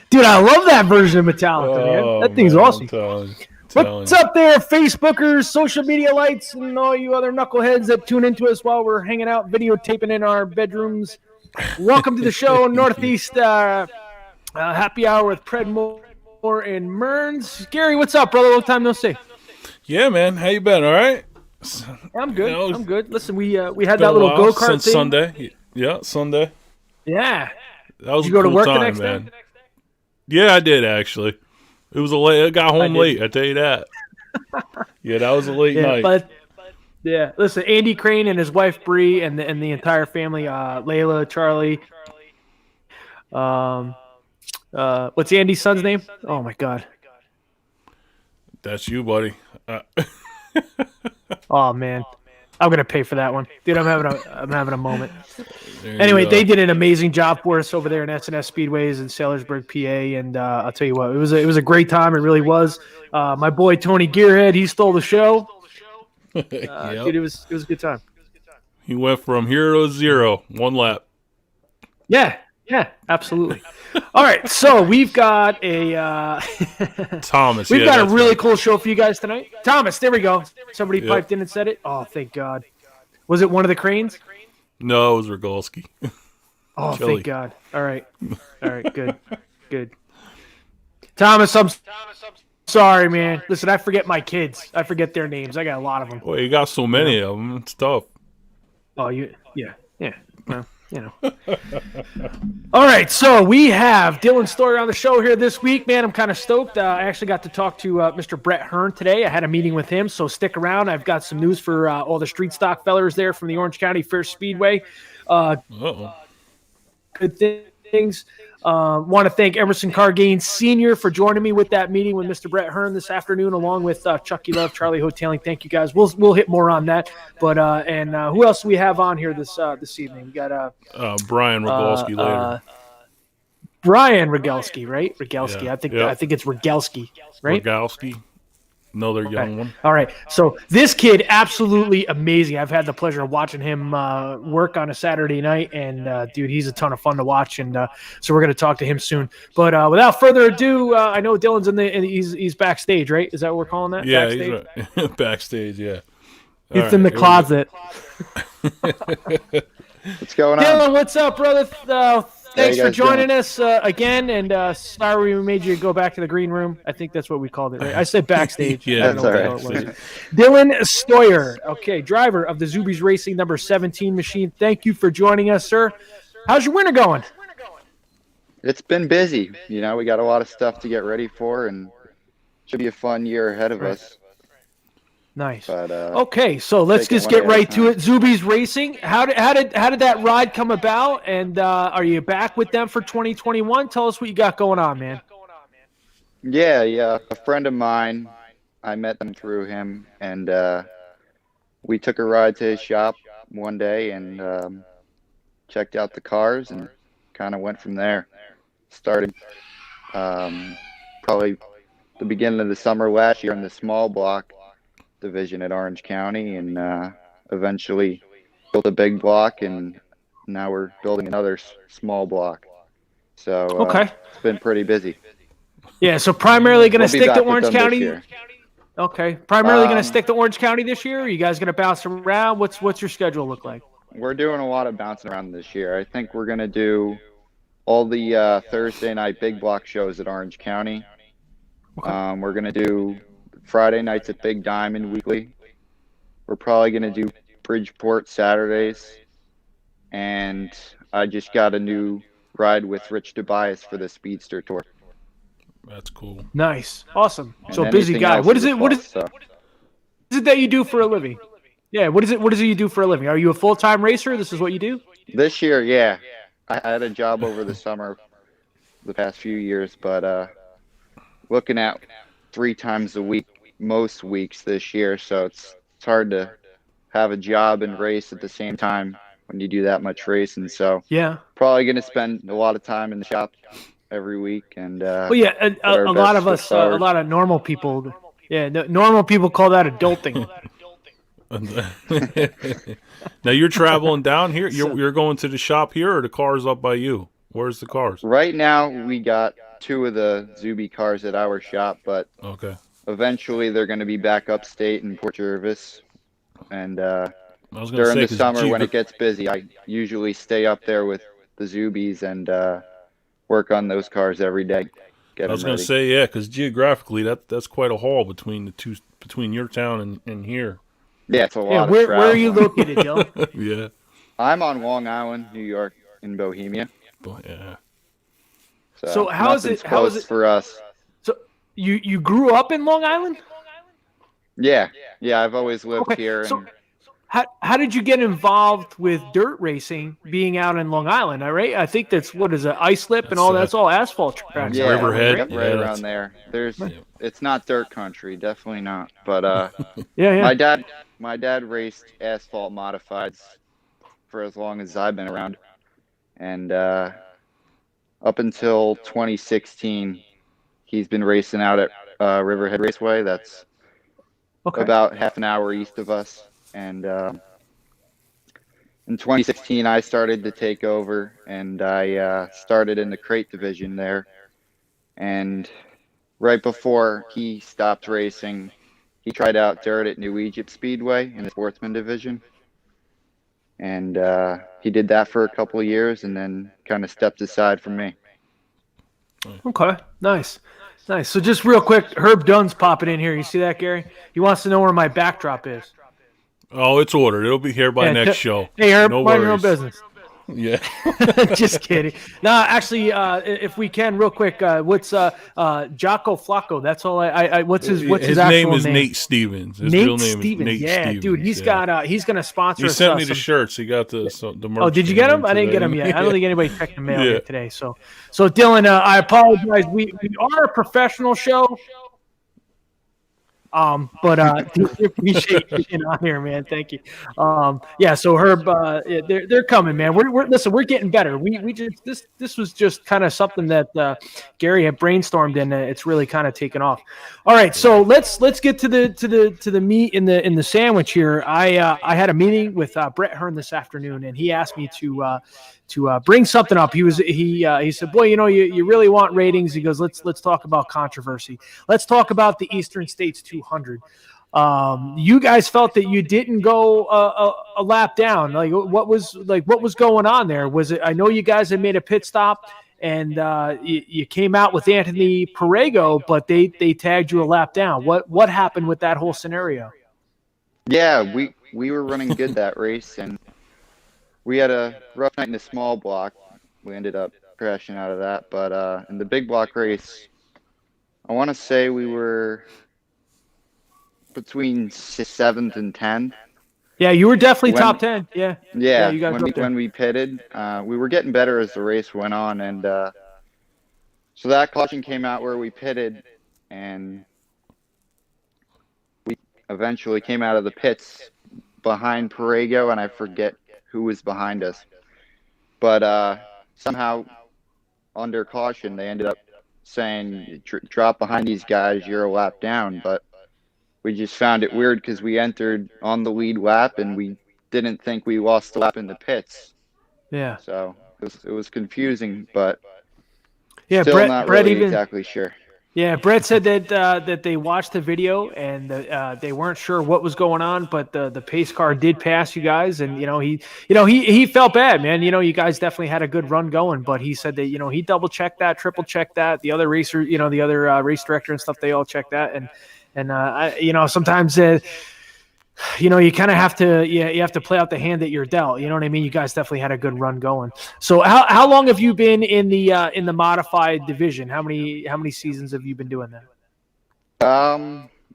Dude, I love that version of Metallica, man. That thing's awesome. What's up there, Facebookers, social media lights, and all you other knuckleheads that tune into us while we're hanging out, videotaping in our bedrooms? Welcome to the show, Northeast Happy Hour with Predmore and Mearns. Gary, what's up, brother? Long time no see. Yeah, man. How you been? All right? I'm good. I'm good. Listen, we had that little go-kart since thing. Sunday. Yeah, Sunday. Yeah. That was Did you go a cool to work time, the next man. day? Yeah, I did actually. It was a late. I got home late. I tell you that. Yeah, that was a late night. But listen, Andy Crane and his wife Bree and the entire family, Layla, Charlie. What's Andy's son's name? Oh my God. That's you, buddy. Oh man, I'm gonna pay for that one, dude. I'm having a moment. Anyway, they did an amazing job for us over there in S&S Speedways in Sailorsburg, PA, and I'll tell you what, it was a great time. It really was. My boy Tony Gearhead, he stole the show. Dude, it was a good time. He went from hero to zero, one lap. Yeah, absolutely. All right, so we've got a Thomas. We've got a really cool show for you guys tonight. Thomas, there we go. Somebody piped in and said it. Oh, thank God. Was it one of the Cranes? No, it was Rygielski. Oh, thank God. All right, good. Thomas, I'm sorry, man. Listen, I forget my kids. I forget their names. I got a lot of them. Well, you got so many of them. It's tough. Oh, yeah. Well, you know. All right, so we have Dillon Steuer on the show here this week. Man, I'm kind of stoked. I actually got to talk to Mr. Brett Hearn today. I had a meeting with him, so stick around. I've got some news for all the street stock fellers there from the Orange County Fair Speedway. Good things. Want to thank Emerson Cargain Sr. for joining me with that meeting with Mr. Brett Hearn this afternoon, along with Chucky Love, Charlie Hoteling. Thank you guys. We'll hit more on that. But who else do we have on here this evening? We got Brian Rygielski later. Brian Rygielski, right? Rygielski. Yeah. I think it's Rygielski, right? Rygielski. Another young one. All right. So this kid, absolutely amazing. I've had the pleasure of watching him work on a Saturday night, and dude, he's a ton of fun to watch. And so we're going to talk to him soon. But without further ado, I know Dillon's he's backstage, right? Is that what we're calling that? Yeah, backstage? he's right. Backstage. Yeah. He's in the closet. What's going on? Dillon, what's up, brother? Thanks for joining us again, and sorry we made you go back to the green room. I think that's what we called it, right? I said backstage. Yeah, that's all right. Dillon Steuer, okay, driver of the Zuby's Racing number 17 machine. Thank you for joining us, sir. How's your winter going? It's been busy. You know, we got a lot of stuff to get ready for, and should be a fun year ahead of us. Nice. But, okay, so let's just get right to it. Zuby's Racing. How did that ride come about? And are you back with them for 2021? Tell us what you got going on, man. Yeah. A friend of mine, I met them through him, and we took a ride to his shop one day and checked out the cars and kind of went from there. Started probably the beginning of the summer last year in the small block division at Orange County, and eventually built a big block, and now we're building another small block. So it's been pretty busy. Yeah, so primarily going to stick to Orange County. Okay, primarily going to stick to Orange County this year. Are you guys going to bounce around? What's your schedule look like? We're doing a lot of bouncing around this year. I think we're going to do all the Thursday night big block shows at Orange County. Okay. We're going to do Friday nights at Big Diamond weekly. We're probably going to do Bridgeport Saturdays. And I just got a new ride with Rich Tobias for the Speedster Tour. That's cool. Nice. Awesome. And so busy guy. What is it so. that you do for a living? Yeah, what is it you do for a living? Are you a full-time racer? This is what you do? This year, yeah. I had a job over the summer the past few years, but looking at 3 times a week most weeks this year, so it's hard to have a job and race at the same time when you do that much racing. So Yeah. probably going to spend a lot of time in the shop every week and Well, yeah, put our a lot best of foot us, a forward. lot of normal people, yeah, normal people call that adulting. Now you're traveling down here. You're going to the shop here, or the car's up by you? Where's the cars? Right now, we got 2 of the Zuby cars at our shop, but Okay. eventually they're going to be back upstate in Port Jervis. And I was gonna during say, the 'cause summer when it gets busy, I usually stay up there with the Zubies and work on those cars every day. Get I was them gonna ready. say, yeah, because geographically that's quite a haul between your town and here. Yeah, it's a lot Yeah, of where travel. are you located, Dylan? Yeah. I'm on Long Island, New York, in Bohemia. But yeah. So how is nothing's it? How close is it for us? So you grew up in Long Island? Yeah, I've always lived Okay. here. So And how did you get involved with dirt racing, being out in Long Island? Right? I think that's what is it, ice slip and all that's all asphalt tracks. yeah, Riverhead. right, Yeah, right that's- around there. It's not dirt country, definitely not. But Yeah. my dad raced asphalt modifieds for as long as I've been around, and up until 2016, he's been racing out at Riverhead Raceway. That's about half an hour east of us. And in 2016, I started to take over, and I started in the crate division there. And right before he stopped racing, he tried out dirt at New Egypt Speedway in the sportsman division. And he did that for a couple of years and then kind of stepped aside from me. Okay. Nice. So just real quick, Herb Dunn's popping in here. You see that, Gary? He wants to know where my backdrop is. Oh, it's ordered. It'll be here by next show. Hey, Herb, no mind your own worries. business. Yeah. Just kidding. No, actually, if we can, real quick, what's Jocko Flacco? That's all. What's his His actual name is name? Nate Stevens. His Nate real name Stevens. is Nate yeah, Stevens. dude, he's got. He's gonna sponsor. He us, sent me the some shirts. He got the merch. Oh, did you get them? I didn't get them yet. I don't think anybody checked the mail Yeah. yet today. So Dylan, I apologize. We are a professional show. But appreciate you being on here, man. Thank you. Yeah. So Herb, they're coming, man. We're listen. We're getting better. We just this was just kind of something that Gary had brainstormed, and it's really kind of taken off. All right. So let's get to the meat in the sandwich here. I had a meeting with Brett Hearn this afternoon, and he asked me to bring something up. He said, boy, you really want ratings. He goes, let's talk about controversy. Let's talk about the Eastern States 200. You guys felt that you didn't go a lap down. What was going on there? Was it? I know you guys had made a pit stop and you came out with Anthony Perego, but they tagged you a lap down. What happened with that whole scenario? Yeah, we were running good that race, and we had a rough night in the small block. We ended up crashing out of that. But in the big block race, I want to say we were between 7th and 10th. Yeah, you were definitely top 10. Yeah. Yeah, you guys when we pitted, we were getting better as the race went on. And so that caution came out where we pitted, and we eventually came out of the pits behind Perego, and I forget who was behind us. But somehow, under caution, they ended up saying, drop behind these guys, you're a lap down. But we just found it weird because we entered on the lead lap, and we didn't think we lost the lap in the pits. Yeah. So it was confusing, but yeah, still not really exactly sure. Yeah, Brett said that they watched the video and they weren't sure what was going on, but the pace car did pass you guys, and he felt bad, man. You guys definitely had a good run going, but he said that he double checked that, triple checked that. The other racer, the other race director and stuff, they all checked that, and sometimes. You kind of have to you have to play out the hand that you're dealt. You know what I mean? You guys definitely had a good run going. So how long have you been in the modified division? How many seasons have you been doing that?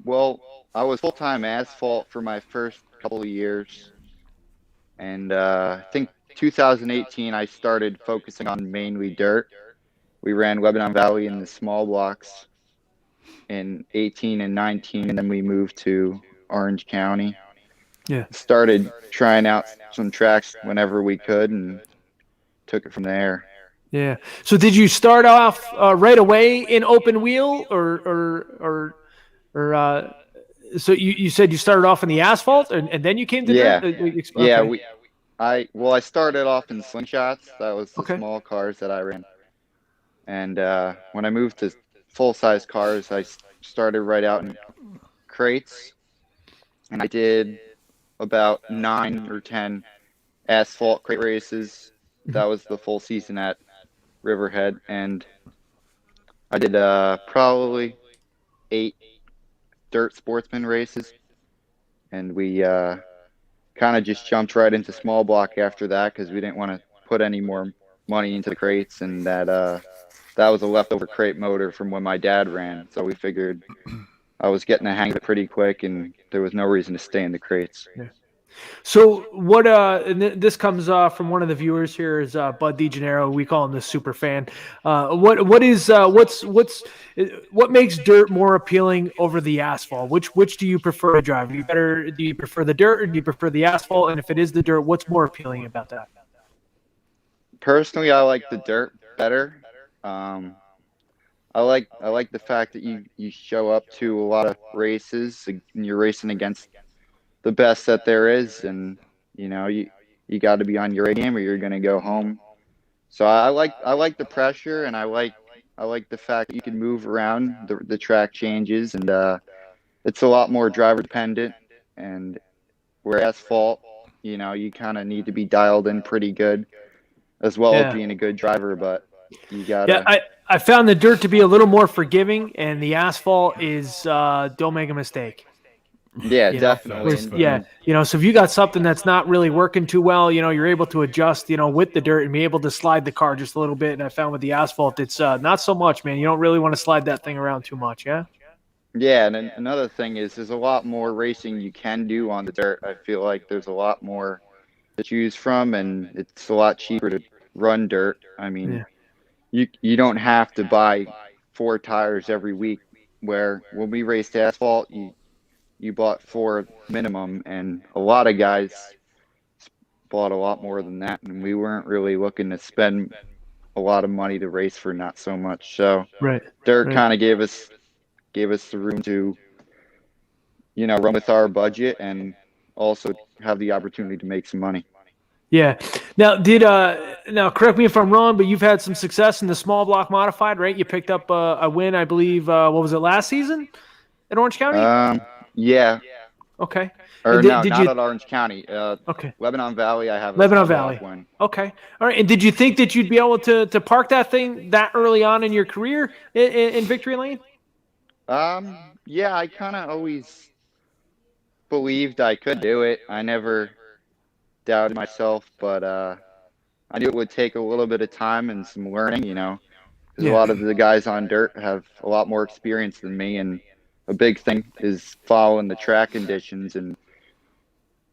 Well, I was full-time asphalt for my first couple of years, and I think 2018 I started focusing on mainly dirt. We ran Lebanon Valley in the small blocks, in 18 and 19, and then we moved to Orange County. Yeah. Started trying out some tracks whenever we could and took it from there. Yeah. So did you start off right away in open wheel, or so you said you started off in the asphalt and then you came to Yeah. dirt? Yeah, Okay. I started off in slingshots. That was the Okay. small cars that I ran. And when I moved to full-size cars, I started right out in crates. And I did about 9 or 10 asphalt crate races. That was the full season at Riverhead. And I did probably 8 dirt sportsman races. And we kind of just jumped right into small block after that because we didn't want to put any more money into the crates, and that was a leftover crate motor from when my dad ran. So we figured I was getting the hang of it pretty quick, and there was no reason to stay in the crates. Yeah. So what? And this comes from one of the viewers here is Bud DeGennaro. We call him the super fan. What makes dirt more appealing over the asphalt? Which do you prefer to drive? Do you prefer the dirt or do you prefer the asphalt? And if it is the dirt, what's more appealing about that? Personally, I like the dirt better. I like the fact that you show up to a lot of races and you're racing against the best that there is, and you got to be on your A game or you're going to go home. So I like the pressure, and I like the fact that you can move around, the track changes, and it's a lot more driver dependent. And where asphalt, you kind of need to be dialed in pretty good, as well as being a good driver. But you gotta. Yeah, I found the dirt to be a little more forgiving, and the asphalt is don't make a mistake. Yeah, definitely. So if you got something that's not really working too well, you're able to adjust, with the dirt and be able to slide the car just a little bit. And I found with the asphalt, it's not so much, man. You don't really want to slide that thing around too much, yeah? Yeah, and another thing is there's a lot more racing you can do on the dirt. I feel like there's a lot more to choose from, and it's a lot cheaper to run dirt. I mean, you don't have to buy 4 tires every week, where when we raced asphalt, you bought 4 minimum, and a lot of guys bought a lot more than that, and we weren't really looking to spend a lot of money to race for not so much. So dirt kind of gave us the room to run with our budget and also have the opportunity to make some money. Yeah. Now, now correct me if I'm wrong, but you've had some success in the small block modified, right? You picked up a win, I believe. What was it, last season at Orange County? Yeah. Okay. Or not at Orange County. Okay. Lebanon Valley, I have a Lebanon Valley win. Okay. All right. And did you think that you'd be able to park that thing that early on in your career in Victory Lane? Yeah, I kind of always believed I could do it. I never doubted myself, but I knew it would take a little bit of time and some learning, because a lot of the guys on dirt have a lot more experience than me, and a big thing is following the track conditions. And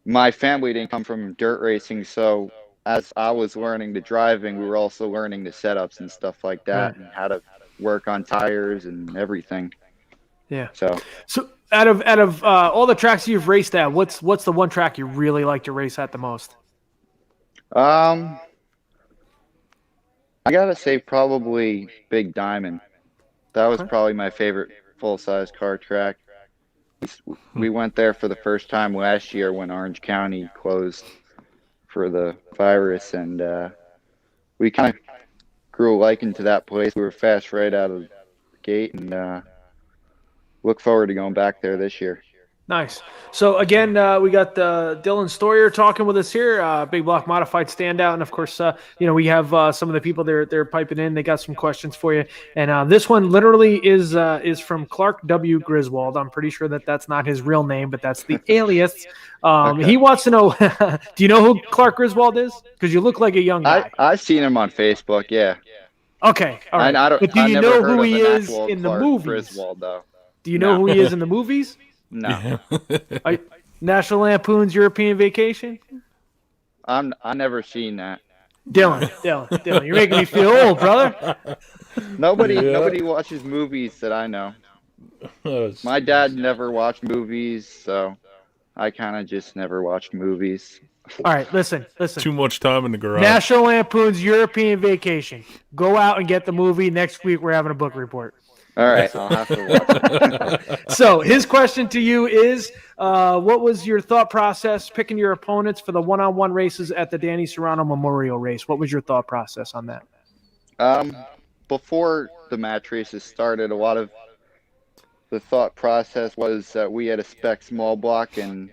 my family didn't come from dirt racing, so as I was learning the driving, we were also learning the setups and stuff like that, and how to work on tires and everything. Yeah. So out of all the tracks you've raced at, what's the one track you really like to race at the most? I gotta say probably Big Diamond. That was probably my favorite full-size car track. We went there for the first time last year when Orange County closed for the virus, and we kind of grew a liking to that place. We were fast right out of the gate, and look forward to going back there this year. Nice. So again, we got Dillon Steuer talking with us here, Big Block Modified Standout, and of course, we have some of the people they're piping in. They got some questions for you, and this one literally is from Clark W. Griswold. I'm pretty sure that's not his real name, but that's the alias. Okay. He wants to know, do you know who Clark Griswold is? Because you look like a young guy. I've seen him on Facebook. Yeah. Okay. All right. But do you know who he is in the movies? Griswold, though. Do you know who he is in the movies? No. National Lampoon's European Vacation? I never seen that. Dillon, you're making me feel old, brother. Nobody watches movies that I know. My dad never watched movies, so I kind of just never watched movies. All right, listen. Too much time in the garage. National Lampoon's European Vacation. Go out and get the movie. Next week, we're having a book report. All right, I'll have to watch it. So his question to you is, what was your thought process picking your opponents for the one-on-one races at the Danny Serrano Memorial Race? What was your thought process on that? Before the match races started, a lot of the thought process was that we had a spec small block, and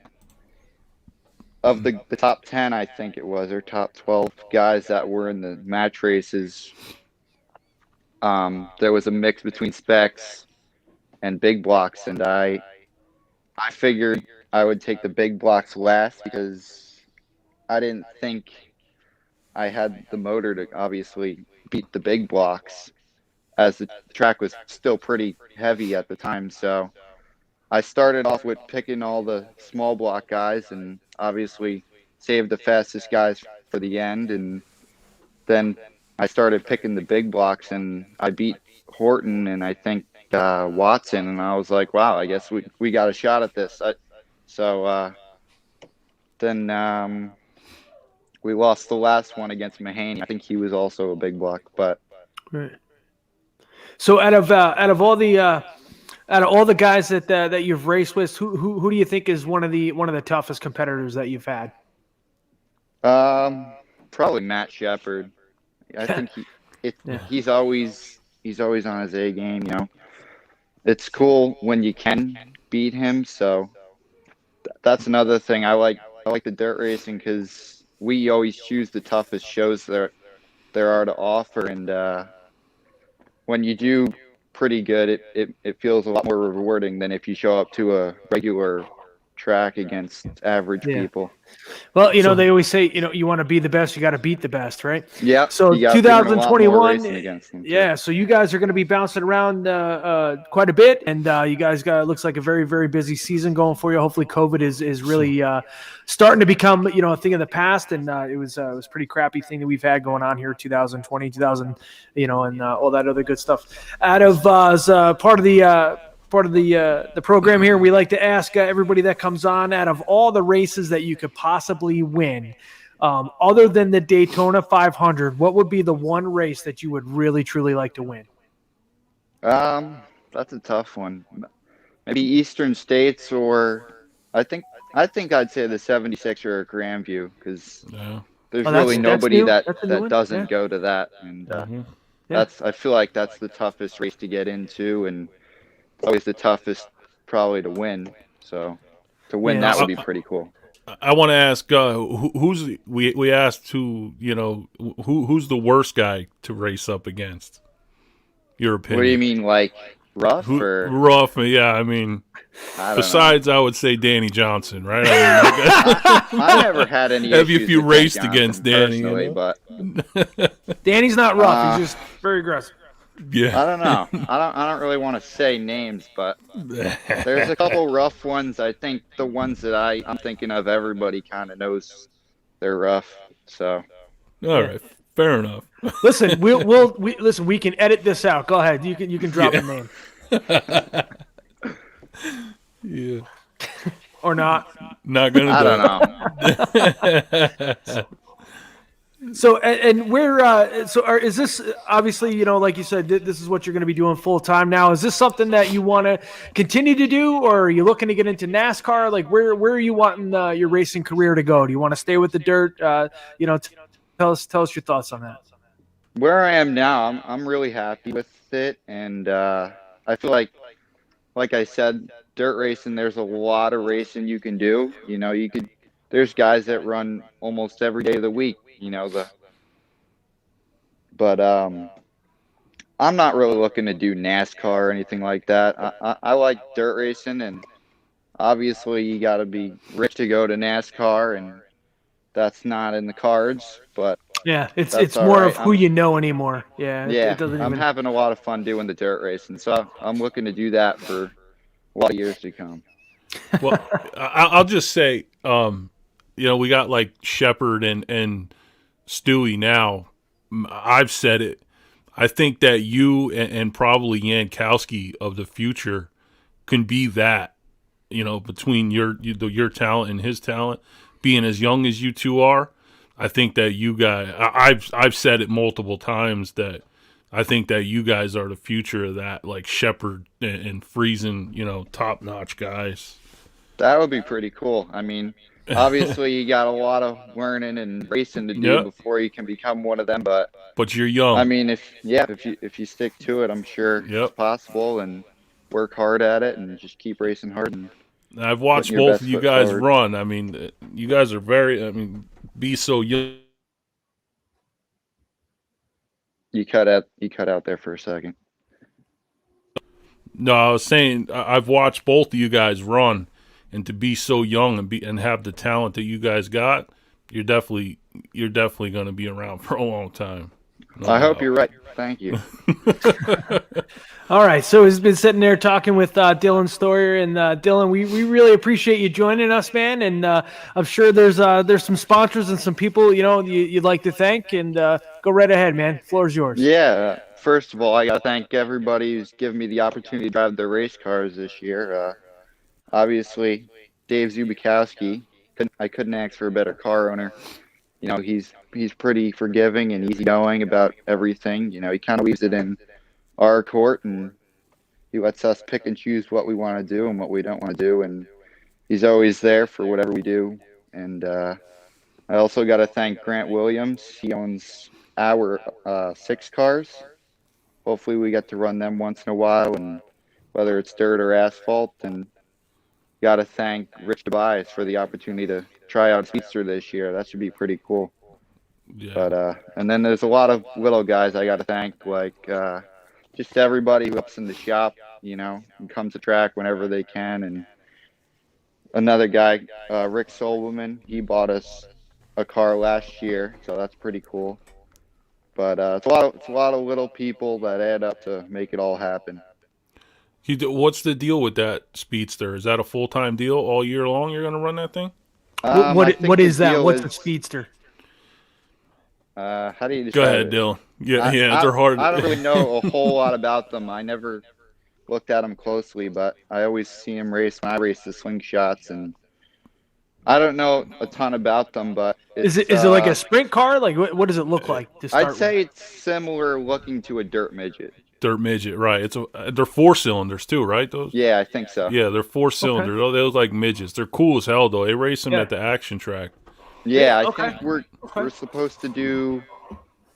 of the top 10, I think it was, or top 12 guys that were in the match races, there was a mix between specs and big blocks, and I figured I would take the big blocks last because I didn't think I had the motor to obviously beat the big blocks, as the track was still pretty heavy at the time. So I started off with picking all the small block guys and obviously saved the fastest guys for the end. And then I started picking the big blocks, and I beat Horton and I think Watson, and I was like, wow, I guess we got a shot at this. Then we lost the last one against Mahaney. I think he was also a big block, but right. So out of all the guys that you've raced with, who do you think is one of the toughest competitors that you've had? Probably Matt Shepard. I think he's always on his A game. You know, it's cool when you can beat him. So that's another thing I like the dirt racing, because we always choose the toughest shows there are to offer, and when you do pretty good, it feels a lot more rewarding than if you show up to a regular track against average people. Well, they always say, you want to be the best, you got to beat the best, right? Yeah. So 2021, yeah. So you guys are going to be bouncing around quite a bit, and you guys looks like a very, very busy season going for you. Hopefully, COVID is really starting to become a thing of the past, and it was pretty crappy thing that we've had going on here, 2020, and all that other good stuff. Out of as part of the program here, we like to ask everybody that comes on, out of all the races that you could possibly win, other than the Daytona 500, what would be the one race that you would really, truly like to win? That's a tough one. Maybe Eastern States, or I think I'd say the 76 or Grandview, because there's really nobody that doesn't go to that, and I feel like that's the toughest race to get into, and always the toughest probably to win. So to win that would be pretty cool. I want to ask we asked who's the worst guy to race up against? Your opinion. What do you mean, like rough or rough? Yeah, I mean, besides I would say Danny Johnson, right? I never had any issues if you with raced Johnson against Danny, but Danny's not rough. He's just very aggressive. Yeah. I don't know. I don't really want to say names, but there's a couple rough ones. I think the ones that I'm thinking of, everybody kind of knows they're rough. So. All right. Fair enough. Listen, we can edit this out. Go ahead. You can drop a name. Yeah. Or not. Not gonna. I don't know. So is this obviously, like you said, this is what you're going to be doing full time now? Is this something that you want to continue to do, or are you looking to get into NASCAR? Like where are you wanting your racing career to go? Do you want to stay with the dirt? Tell us your thoughts on that. Where I am now, I'm really happy with it, and I feel like I said, dirt racing, there's a lot of racing you can do. There's guys that run almost every day of the week. But I'm not really looking to do NASCAR or anything like that. I like dirt racing, and obviously you got to be rich to go to NASCAR, and that's not in the cards. But yeah, it's more of who you know anymore. Yeah, yeah. I'm having a lot of fun doing the dirt racing, so I'm looking to do that for a lot of years to come. Well, I'll just say, we got like Shepard and Stewie now. I've said it. I think that you and probably Yankowski of the future can be that, between your talent and his talent, being as young as you two are. I think that you guys, I've said it multiple times that I think that you guys are the future of that, like Shepherd and Friesen, top-notch guys. That would be pretty cool. I mean, obviously you got a lot of learning and racing to do before you can become one of them, but you're young. I mean, if you stick to it, I'm sure it's possible, and work hard at it and just keep racing hard. And I've watched both of you guys run. I mean, you guys are be so young. You cut out there for a second. No, I was saying I've watched both of you guys run, and to be so young and have the talent that you guys got, you're definitely going to be around for a long time. I hope you're right. Thank you. All right, so he's been sitting there talking with Dillon Steuer, and Dillon, we really appreciate you joining us, man. And I'm sure there's some sponsors and some people you'd like to thank, and go right ahead, man. Floor's yours. Yeah. First of all, I got to thank everybody who's given me the opportunity to drive the race cars this year. Obviously, Dave Zubikowski. I couldn't ask for a better car owner. He's pretty forgiving and easygoing about everything. He kind of leaves it in our court, and he lets us pick and choose what we want to do and what we don't want to do. And he's always there for whatever we do. And I also got to thank Grant Williams. He owns our 6 cars. Hopefully we get to run them once in a while, and whether it's dirt or asphalt. And got to thank Rich Tobias for the opportunity to try out Speedster this year. That should be pretty cool. Yeah. But and then there's a lot of little guys I got to thank, like just everybody who helps in the shop, and comes to track whenever they can. And another guy, Rick Solomon, he bought us a car last year, so that's pretty cool. But it's a lot of little people that add up to make it all happen. What's the deal with that Speedster? Is that a full-time deal all year long? You're going to run that thing? What is that? What's a Speedster? How do you describe Go ahead, it? Dylan. Yeah, they're hard. I don't really know a whole lot about them. I never looked at them closely, but I always see them race when I race the slingshots, and I don't know a ton about them. But is it like a sprint car? Like what does it look like? I'd say it's similar looking to a dirt midget. Dirt midget, right? They're 4 cylinders too, right? Those? Yeah, I think so. Yeah, they're 4 cylinders. Okay. They look like midgets. They're cool as hell, though. They race them at the action track. Yeah, I think we're supposed to do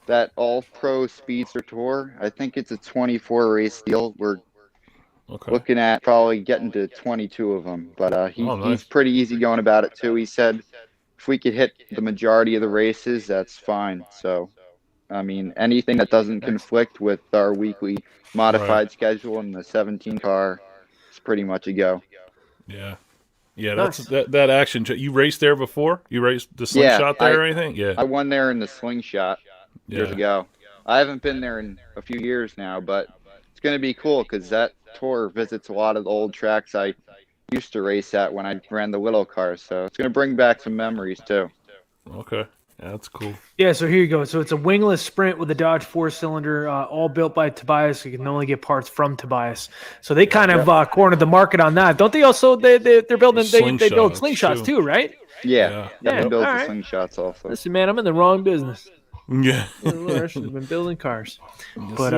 that all-pro Speedster tour. I think it's a 24 race deal. We're looking at probably getting to 22 of them, but he's pretty easy going about it too. He said if we could hit the majority of the races, that's fine. So. I mean, anything that doesn't conflict with our weekly modified schedule in the 17 car is pretty much a go. Yeah. Yeah, that's that action. You raced there before? You raced the slingshot there or anything? Yeah. I won there in the slingshot years ago. I haven't been there in a few years now, but it's going to be cool because that tour visits a lot of the old tracks I used to race at when I ran the little cars. So it's going to bring back some memories, too. Okay. Yeah, that's cool. Yeah, so here you go. So it's a wingless Sprint with a Dodge 4-cylinder, all built by Tobias. You can only get parts from Tobias. So they kind of cornered the market on that. Don't they also they're building they build slingshots too, right? Yeah. They build the slingshots also. Listen, man, I'm in the wrong business. Yeah. I should have been building cars. But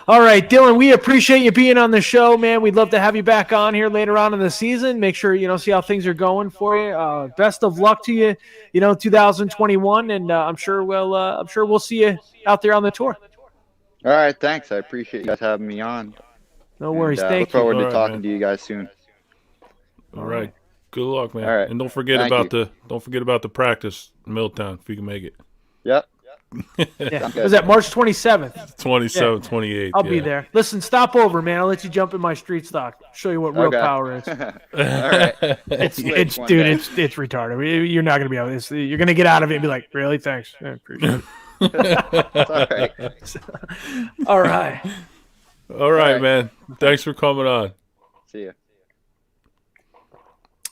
all right, Dylan, we appreciate you being on the show, man. We'd love to have you back on here later on in the season. Make sure see how things are going for you. Best of luck to you, 2021, and I'm sure we'll see you out there on the tour. All right, thanks. I appreciate you guys having me on. No worries. Thank you. Look forward to talking to you guys soon. All right. Good luck, man. All right. And don't forget about the practice in Milltown if you can make it. Yep. Yeah. Was that March 27th? 27th, 28th. I'll be there. Listen, stop over, man. I'll let you jump in my street stock. Show you what real power is. All right. It's retarded. You're not gonna be able to. You're gonna get out of it and be like, really? Thanks. I appreciate it. All right. All right, man. Thanks for coming on. See ya.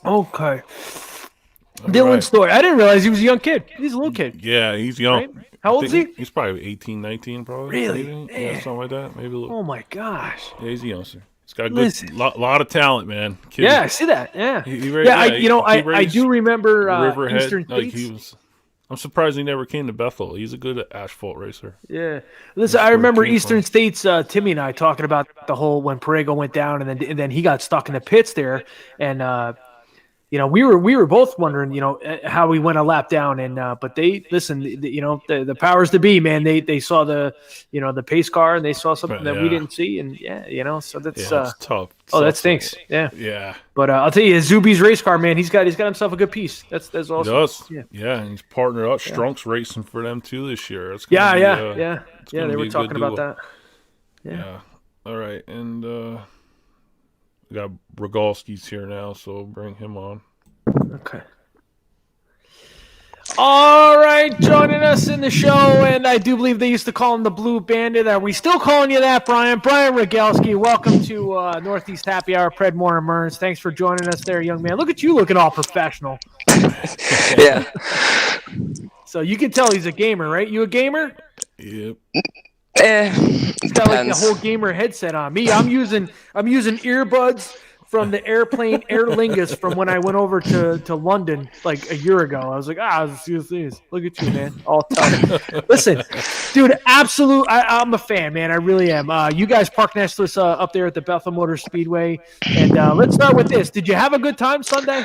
Okay. Dillon Steuer. I didn't realize he was a young kid. He's a little kid. Yeah, he's young. Right? How old is he? He's probably 18, 19 probably. Really? Maybe. Yeah, something like that. Maybe a little. Oh, my gosh. Yeah, he's a youngster. He's got a lot of talent, man. Kid, I see that. Yeah, I do remember Riverhead. Eastern States. I'm surprised he never came to Bethel. He's a good asphalt racer. Yeah, listen, I remember Eastern States. Timmy and I talking about the whole when Parego went down, and then he got stuck in the pits there, and we were both wondering, how we went a lap down, and but they listen, the powers to be, man. They saw the pace car, and they saw something that we didn't see, and so that's tough. That stinks. Yeah. Yeah. But I'll tell you, Zuby's race car, man, he's got himself a good piece. That's awesome. He does. Yeah, and he's partnered up. Strunk's racing for them too this year. Yeah. They were talking about that. Yeah. All right, and we got Rygielski's here now, so bring him on. Okay. All right, joining us in the show, and I do believe they used to call him the Blue Bandit. Are we still calling you that, Brian? Brian Rygielski, welcome to Northeast Happy Hour, Predmore and Mearns. Thanks for joining us there, young man. Look at you looking all professional. Yeah. So you can tell he's a gamer, right? You a gamer? Yep. He's got like the whole gamer headset on. Me, I'm using earbuds from the airplane Aer Lingus from when I went over to London like a year ago. I was like, let's use these. Look at you, man. All tough. Listen, dude, I'm a fan, man. I really am. You guys parked next to us up there at the Bethel Motor Speedway. And let's start with this. Did you have a good time Sunday?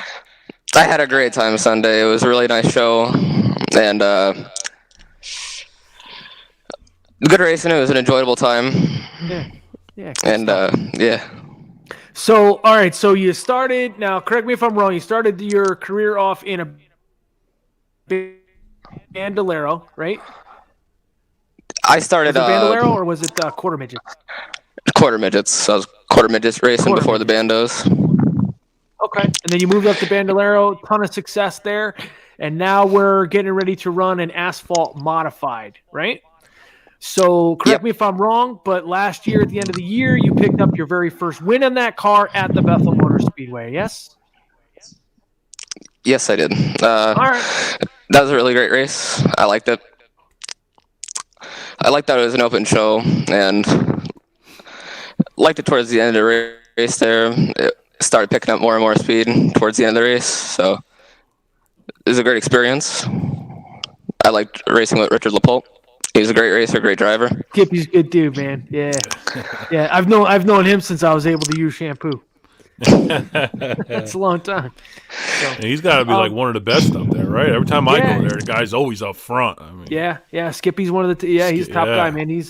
I had a great time Sunday. It was a really nice show. And good racing. It was an enjoyable time. Yeah. And, yeah. So, all right, so you started, now correct me if I'm wrong, you started your career off in a Bandolero, right? I started... Was it Bandolero or was it quarter midgets? Quarter midgets. I was quarter midgets racing before the bandos. Okay, and then you moved up to Bandolero, ton of success there, and now we're getting ready to run an asphalt modified, right? So correct me if I'm wrong, but last year at the end of the year, you picked up your very first win in that car at the Bethel Motor Speedway, yes? Yes, I did. All right. That was a really great race. I liked it. I liked that it was an open show, and liked it towards the end of the race there. It started picking up more and more speed towards the end of the race, so it was a great experience. I liked racing with Richard LaPolt. He's a great racer, great driver. Skippy's a good dude, man. Yeah. I've known him since I was able to use shampoo. That's a long time. So, he's got to be like one of the best up there, right? Every time I go there, the guy's always up front. I mean, yeah. Skippy's one of the he's a top guy, man. He's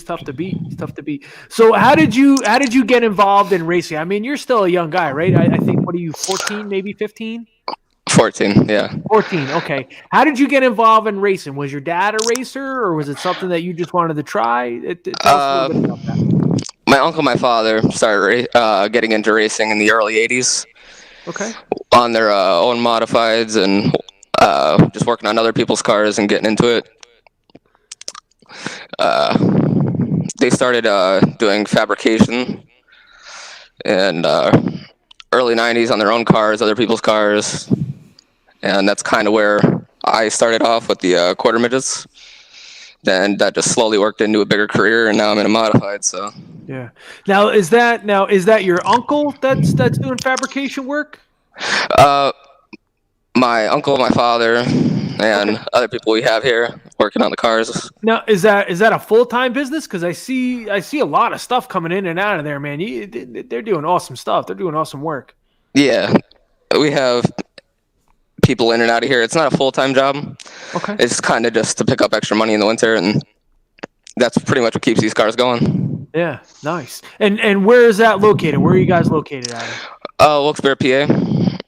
tough to beat. He's tough to beat. So how did you get involved in racing? I mean, you're still a young guy, right? I think, what are you, 14, maybe 15? 14, yeah. 14, okay. How did you get involved in racing? Was your dad a racer, or was it something that you just wanted to try? Tell us a little bit about that. My uncle and my father started getting into racing in the early 80s. Okay. On their own modifieds and just working on other people's cars and getting into it. They started doing fabrication in early 90s on their own cars, other people's cars. And that's kind of where I started off with the quarter midgets. Then that just slowly worked into a bigger career, and now I'm in a modified. So yeah. Now is that your uncle that's doing fabrication work? My uncle, my father, and other people we have here working on the cars. Now is that a full-time business? Because I see a lot of stuff coming in and out of there, man. They're doing awesome stuff. They're doing awesome work. Yeah, we have people in and out of here. It's not a full-time job. Okay. It's kind of just to pick up extra money in the winter, and that's pretty much what keeps these cars going. Yeah, nice. And where is that located? Where are you guys located at? Wilkes-Barre, PA.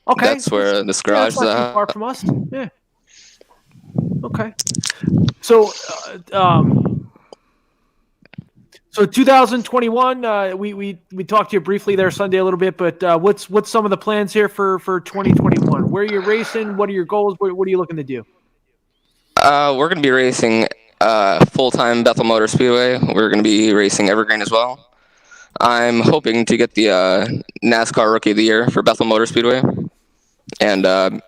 Okay. That's where this garage is at. That's not too far from us. Yeah. Okay. So, so 2021, we talked to you briefly there Sunday a little bit, but what's some of the plans here for 2021? Where are you racing? What are your goals? What are you looking to do? We're going to be racing full-time Bethel Motor Speedway. We're going to be racing Evergreen as well. I'm hoping to get the NASCAR Rookie of the Year for Bethel Motor Speedway, and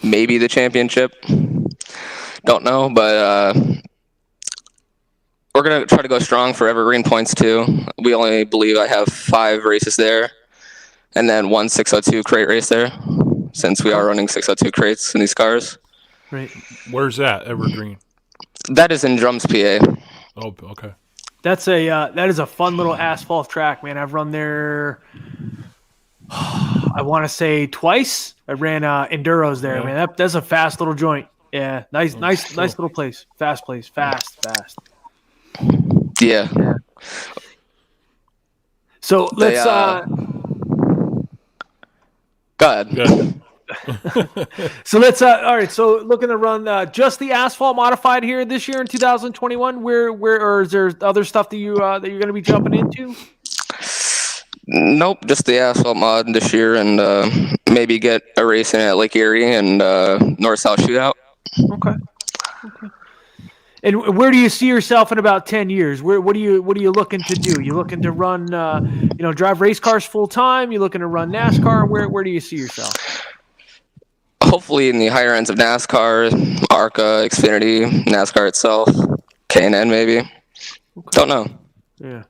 maybe the championship. Don't know, but we're gonna try to go strong for Evergreen points too. We only believe I have 5 races there, and then 1 602 crate race there, since we are running 602 crates in these cars. Right. Where's that, Evergreen? That is in Drums, PA. Oh, okay. That is a fun little asphalt track, man. I've run there. I want to say twice. I ran enduros there, man. That's a fast little joint. Yeah, nice little place. Fast place. Fast. Yeah. So let's. Go ahead. So let's. All right. So looking to run just the asphalt modified here this year in 2021. Where or is there other stuff that you're going to be jumping into? Nope, just the asphalt mod this year, and maybe get a race in at Lake Erie and North-South Shootout. Okay. And where do you see yourself in about 10 years? What are you looking to do? You looking to run, drive race cars full time? You looking to run NASCAR? Where do you see yourself? Hopefully in the higher ends of NASCAR, ARCA, Xfinity, NASCAR itself, K&N maybe. Okay. Don't know. Yeah.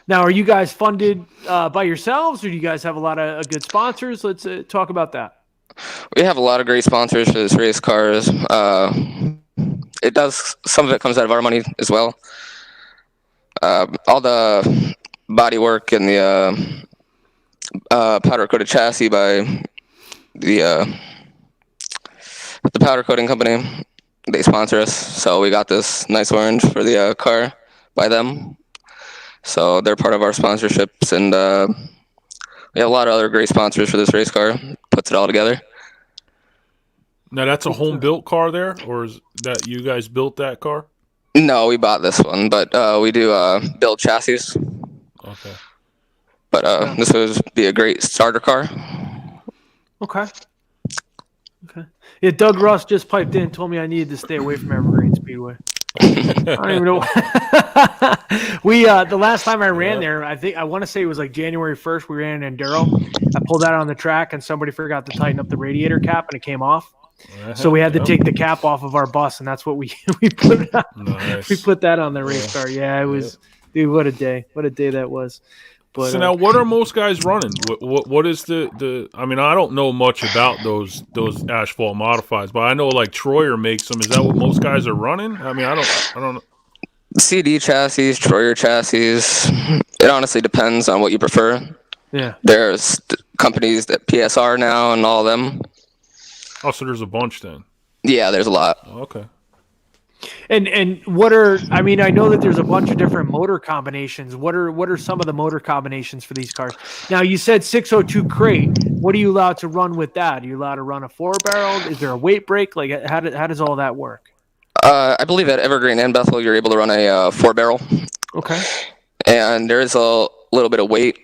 Now, are you guys funded by yourselves, or do you guys have a lot of good sponsors? Let's talk about that. We have a lot of great sponsors for this race cars. Some of it comes out of our money as well. All the body work and the powder coated chassis by the powder coating company, they sponsor us. So we got this nice orange for the car by them. So they're part of our sponsorships, and we have a lot of other great sponsors for this race car. Puts it all together. Now that's a home-built car there, or is that you guys built that car? No, we bought this one, but we do build chassis. Okay. But this would be a great starter car. Okay. Yeah, Doug Russ just piped in and told me I needed to stay away from Evergreen Speedway. I don't even know. The last time I ran there, I want to say it was like January 1st. We ran an enduro. I pulled out on the track, and somebody forgot to tighten up the radiator cap, and it came off. So we had to take the cap off of our bus, and that's what we put on. Nice. We put that on the race car. Yeah, it was. Dude, what a day! What a day that was. But, so now, what are most guys running? What is the? I mean, I don't know much about those asphalt modifieds, but I know like Troyer makes them. Is that what most guys are running? I mean, I don't know. CD chassis, Troyer chassis. It honestly depends on what you prefer. Yeah. There's companies that PSR now and all of them. Oh, so there's a bunch then. Yeah, there's a lot. Okay. And what are, I mean, I know that there's a bunch of different motor combinations. What are some of the motor combinations for these cars? Now, you said 602 crate. What are you allowed to run with that? Are you allowed to run a 4-barrel? Is there a weight break? Like, how does all that work? I believe at Evergreen and Bethel, you're able to run a 4-barrel. Okay. And there is a little bit of weight,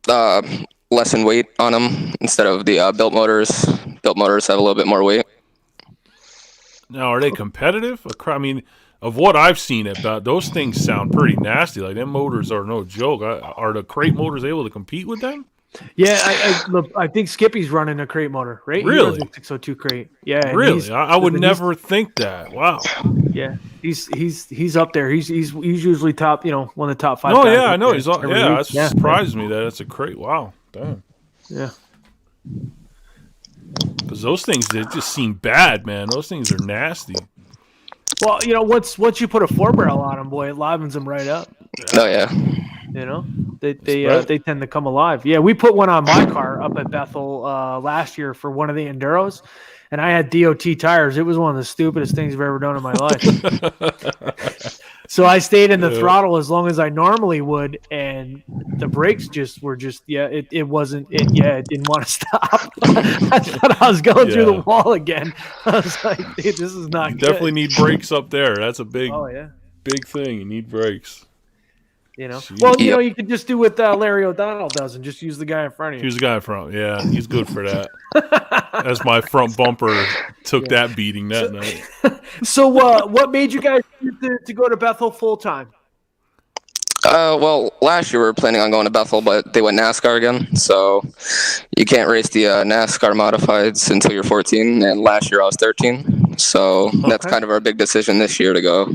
less in weight on them instead of the built motors. Built motors have a little bit more weight. Now, are they competitive? I mean, of what I've seen about those things sound pretty nasty. Like, them motors are no joke. Are the crate motors able to compete with them? Yeah, I think Skippy's running a crate motor, right? Really? 602 crate. Yeah. Really? I would never think that. Wow. Yeah, he's up there. He's usually top. One of the top 5. Oh guys yeah, I know. He's every that week. surprised me that it's a crate. Wow. Damn. Yeah. Because those things, they just seem bad, man. Those things are nasty. Well, once you put a 4-barrel on them, boy, it livens them right up. Oh yeah. They tend to come alive. Yeah, we put one on my car up at Bethel last year for one of the enduros, and I had DOT tires. It was one of the stupidest things I've ever done in my life. So I stayed in the throttle as long as I normally would, and the brakes were just it didn't want to stop. I thought I was going through the wall again. I was like, dude, this is not good. Definitely need brakes up there. That's a big thing. You need brakes. Well, you could just do what Larry O'Donnell does and just use the guy in front of you. Use the guy in front. Yeah, he's good for that. As my front bumper took that beating that night. So what made you guys to go to Bethel full time? Well, last year we were planning on going to Bethel, but they went NASCAR again. So you can't race the NASCAR modifieds until you're 14. And last year I was 13. So that's kind of our big decision this year to go.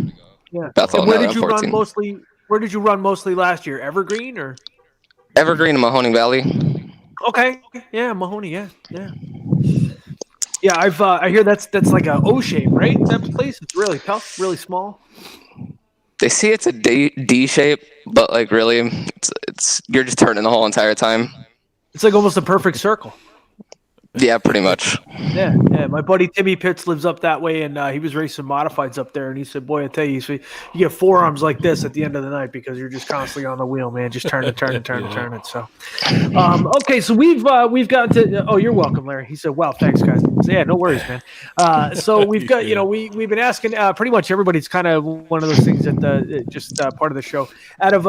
Yeah. Bethel. And where Now did I'm you 14. run mostly? Where did you run mostly last year? Evergreen or? Evergreen and Mahoning Valley. Okay. Yeah, Mahoney. Yeah. Yeah, I hear that's like a O shape, right? That place. It's really tough, really small. They see it's a D shape, but like really, it's you're just turning the whole entire time. It's like almost a perfect circle. Yeah, pretty much. Yeah. My buddy Timmy Pitts lives up that way, and he was racing modifieds up there, and he said, "Boy, I tell you, you get forearms like this at the end of the night because you're just constantly on the wheel, man, just turn it." So, okay, so we've gotten to. Oh, you're welcome, Larry. He said, "Wow, thanks, guys." So, yeah, no worries, man. So we've got, we've been asking pretty much everybody's kind of one of those things that just part of the show. Out of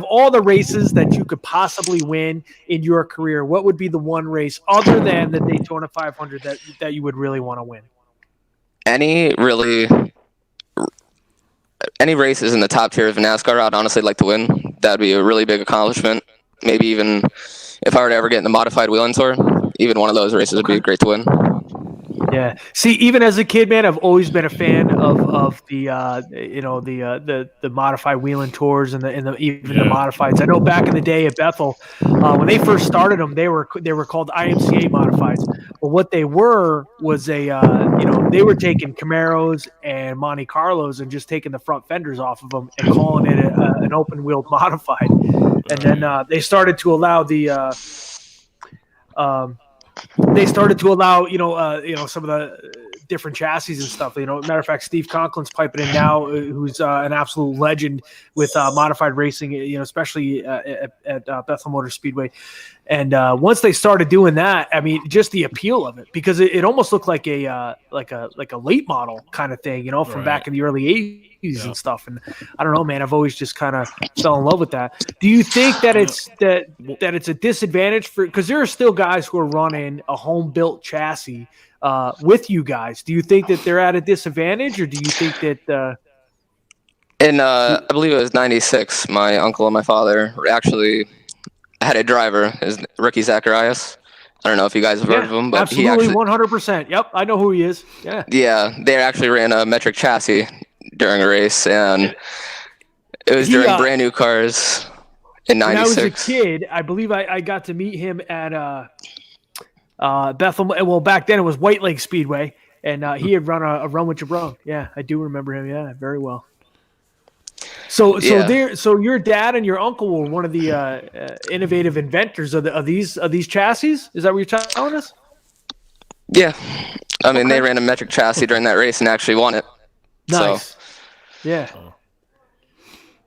all the races that you could possibly win in your career, what would be the one race other than the Daytona 500 that you would really want to win? Any races in the top tier of NASCAR, I'd honestly like to win. That'd be a really big accomplishment. Maybe even if I were to ever get in the modified wheeling tour, even one of those races would be great to win. Yeah. See, even as a kid, man, I've always been a fan of the the modified wheeling tours and the modifieds. I know back in the day at Bethel, when they first started them, they were called IMCA modifieds. But what they were was they were taking Camaros and Monte Carlos and just taking the front fenders off of them and calling it an open wheeled modified. And then they started to allow some of the different chassis and stuff. Matter of fact, Steve Conklin's piping in now, who's an absolute legend with modified racing, especially at Bethel Motor Speedway. And once they started doing that, I mean, just the appeal of it, because it almost looked like a late model kind of thing, from back in the early 80s and stuff. And I don't know, man, I've always just kind of fell in love with that. Do you think that it's a disadvantage because there are still guys who are running a home built chassis with you guys? Do you think that they're at a disadvantage, or do you think that I believe it was 96, my uncle and my father actually had a driver, is Ricky Zacharias. I don't know if you guys have heard of him, but absolutely, 100%. Yep, I know who he is. Yeah, they actually ran a metric chassis during a race, and it was during brand new cars in 96. When I was a kid, I believe I got to meet him at Bethel. Well, back then it was White Lake Speedway, and he had run a run with Jabron. Yeah, I do remember him. Yeah, very well. So your dad and your uncle were one of the innovative inventors of these chassis. Is that what you're telling us? Yeah, I mean they ran a metric chassis during that race and actually won it. Nice. So. Yeah.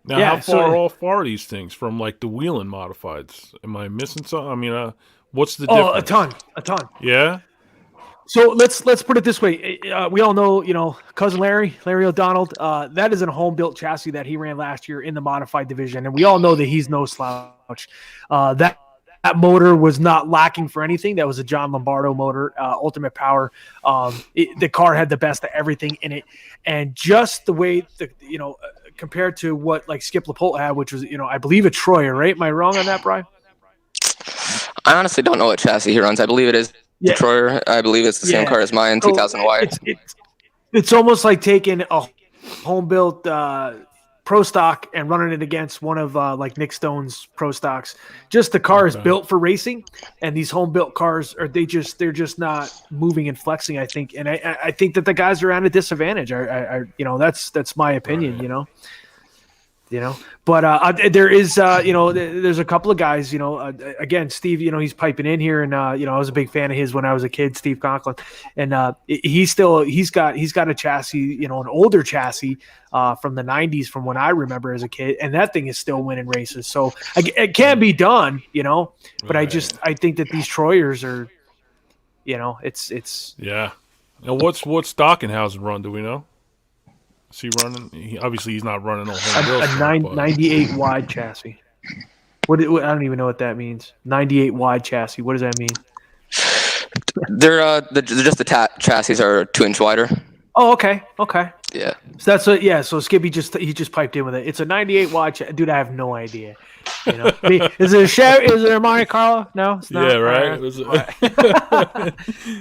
Now, how far off are these things from like the wheeling modifieds? Am I missing something? I mean, what's the difference? A ton. Yeah. So let's put it this way. We all know, cousin Larry O'Donnell, that is a home built chassis that he ran last year in the modified division. And we all know that he's no slouch. That motor was not lacking for anything. That was a John Lombardo motor, ultimate power. The car had the best of everything in it. And just the way compared to what like Skip LaPolt had, which was, I believe a Troyer, right? Am I wrong on that, Brian? I honestly don't know what chassis he runs. I believe it is Troyer. I believe it's the same car as mine, 2000Y. It's almost like taking a home-built Pro Stock and running it against one of like Nick Stone's Pro Stocks. Just the car is built for racing, and these home-built cars they're just not moving and flexing, I think. And I think that the guys are at a disadvantage. That's my opinion. But there is, there's a couple of guys, again, Steve, he's piping in here, and I was a big fan of his when I was a kid, Steve Conklin, and he's got a chassis, an older chassis from the 90s, from when I remember as a kid, and that thing is still winning races. So it can be done, but I think that these Troyers are, it's yeah. Now what's Stockenhausen run? Do we know? Is he running? Obviously, he's not running a 98 wide chassis. I don't even know what that means. 98 wide chassis. What does that mean? They're just the chassis are 2-inch wider. Oh, okay. Okay. Yeah. So that's what. Yeah. So Skippy just piped in with it. It's a '98 watch, dude. I have no idea. You know, is it a Chevy? Is it a Monte Carlo? No, it's not. Yeah, right.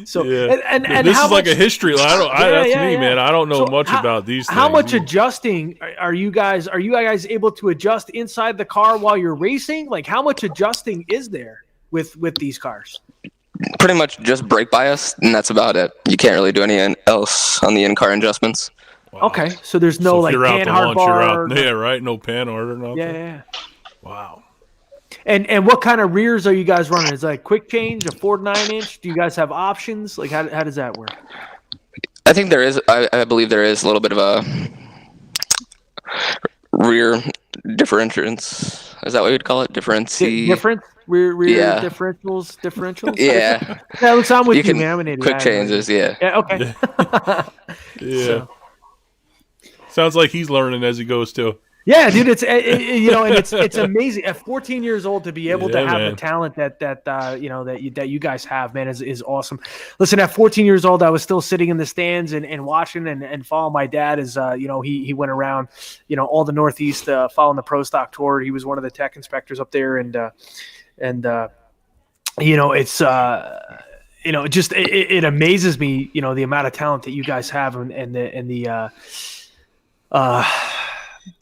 So yeah. and this how is much, like a history. That's me, man. I don't know much about these things. How much adjusting are you guys able to adjust inside the car while you're racing? Like, how much adjusting is there with these cars? Pretty much just brake bias, and that's about it. You can't really do anything else on the in-car adjustments. Wow. Okay, so there's no like pan hard bar. Yeah, right. No pan hard or nothing. Yeah. Wow. And what kind of rears are you guys running? Is it like quick change, a 4 to 9 inch? Do you guys have options? Like how does that work? I think there is. I believe there is a little bit of a rear differentials. Is that what you'd call it? Difference. Rear differentials. Yeah. Yeah, I'm with you, man. I'm an idiot. Quick changes. Yeah. Yeah. Okay. Yeah. So. Sounds like he's learning as he goes too. Yeah, dude, and it's amazing at 14 years old to be able to have the talent that you guys have, man, is awesome. Listen, at 14 years old, I was still sitting in the stands and watching and following my dad as he went around, all the Northeast following the Pro Stock Tour. He was one of the tech inspectors up there, and it's it amazes me, the amount of talent that you guys have and the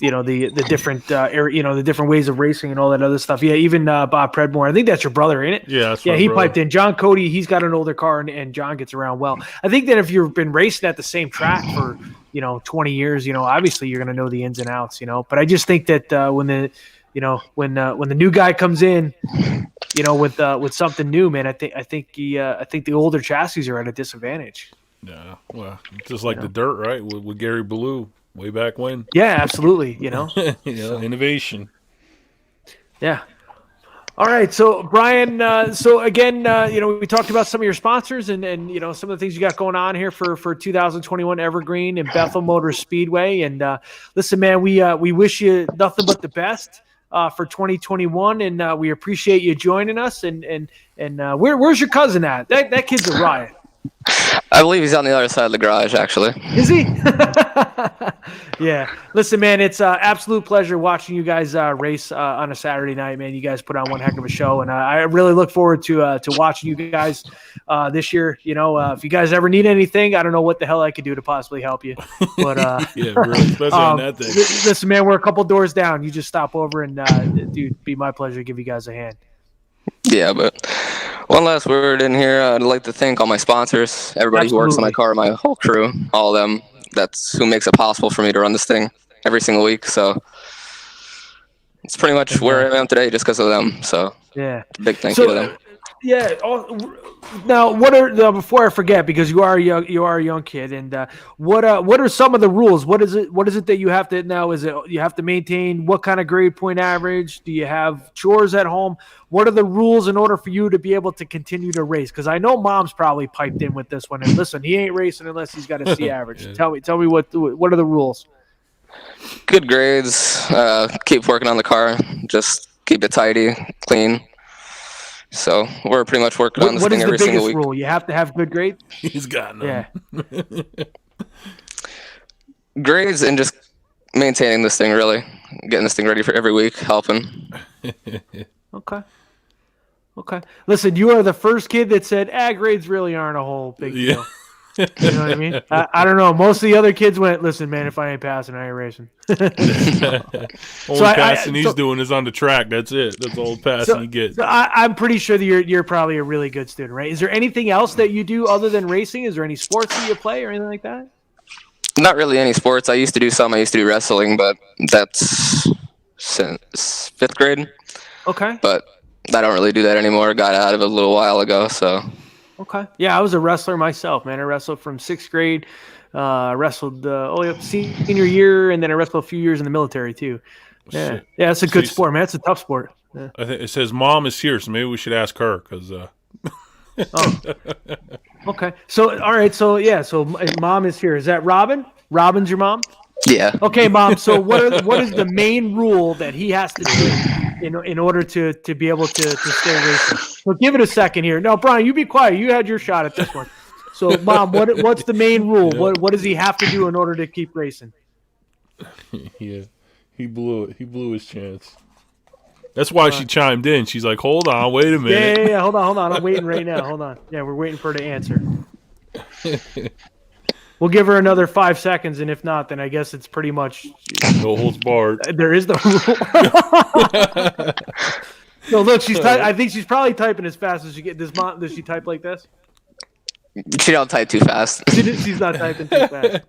the different the different ways of racing and all that other stuff. Yeah, even Bob Predmore. I think that's your brother, ain't it? Yeah, he piped in. John Cody, he's got an older car, and John gets around well. I think that if you've been racing at the same track for 20 years, obviously you're going to know the ins and outs. But I just think that when the new guy comes in, with something new, man, I think the older chassis are at a disadvantage. Yeah, well, just like the dirt, right? With Gary Ballou. Way back when. Yeah, absolutely. Innovation. Yeah. All right. So Brian, so again, we talked about some of your sponsors and some of the things you got going on here for 2021 Evergreen and Bethel Motor Speedway. And listen, man, we wish you nothing but the best for 2021, and we appreciate you joining us. And where's your cousin at? That kid's a riot. I believe he's on the other side of the garage, actually. Is he? Yeah. Listen, man, it's an absolute pleasure watching you guys race on a Saturday night, man. You guys put on one heck of a show, and I really look forward to watching you guys this year. If you guys ever need anything, I don't know what the hell I could do to possibly help you. But yeah, really, especially on that thing. Listen, man, we're a couple doors down. You just stop over and, dude, be my pleasure to give you guys a hand. Yeah, but one last word in here. I'd like to thank all my sponsors, everybody who works on my car, my whole crew, all of them. That's who makes it possible for me to run this thing every single week. So it's pretty much where I am today just because of them. So yeah, big thank you to them. Yeah. Now, before I forget, because you are a young kid, and what are some of the rules? What is it that you have to now? Is it you have to maintain what kind of grade point average? Do you have chores at home? What are the rules in order for you to be able to continue to race? Because I know Mom's probably piped in with this one. And listen, he ain't racing unless he's got a C average. Yeah. Tell me what are the rules? Good grades. Keep working on the car. Just keep it tidy, clean. So we're pretty much working on this thing every single week. What is the biggest rule? You have to have good grades? He's got them. Yeah. Grades and just maintaining this thing, really. Getting this thing ready for every week, helping. Okay. Listen, you are the first kid that said, grades really aren't a whole big deal. You know what I mean? I don't know. Most of the other kids went, listen, man, if I ain't passing, I ain't racing. Only passing he's doing is on the track. That's it. That's the old passing you get. So I'm pretty sure that you're probably a really good student, right? Is there anything else that you do other than racing? Is there any sports that you play or anything like that? Not really any sports. I used to do some. I used to do wrestling, but that's since 5th grade. Okay. But I don't really do that anymore. Got out of it a little while ago, so. Okay. Yeah, I was a wrestler myself, man. I wrestled from 6th grade. Wrestled all the way up senior year, and then I wrestled a few years in the military too. Yeah, yeah, it's a good sport, man. It's a tough sport. Yeah. I think it says Mom is here, so maybe we should ask her because. Oh. Okay. So all right. So yeah. So Mom is here. Is that Robin? Robin's your mom? Yeah. Okay, Mom. So what is the main rule that he has to do in order to be able to stay racing? So give it a second here. No, Brian, you be quiet. You had your shot at this one. So, Mom, what's the main rule? Yeah. What does he have to do in order to keep racing? Yeah, he blew it. He blew his chance. That's why she chimed in. She's like, "Hold on, wait a minute." Yeah. Hold on. I'm waiting right now. Hold on. Yeah, we're waiting for her to answer. We'll give her another 5 seconds, and if not, then I guess it's pretty much No holds barred. there is no rule. No, look, I think she's probably typing as fast as she get. Does she type like this? She don't type too fast. She's not typing too fast.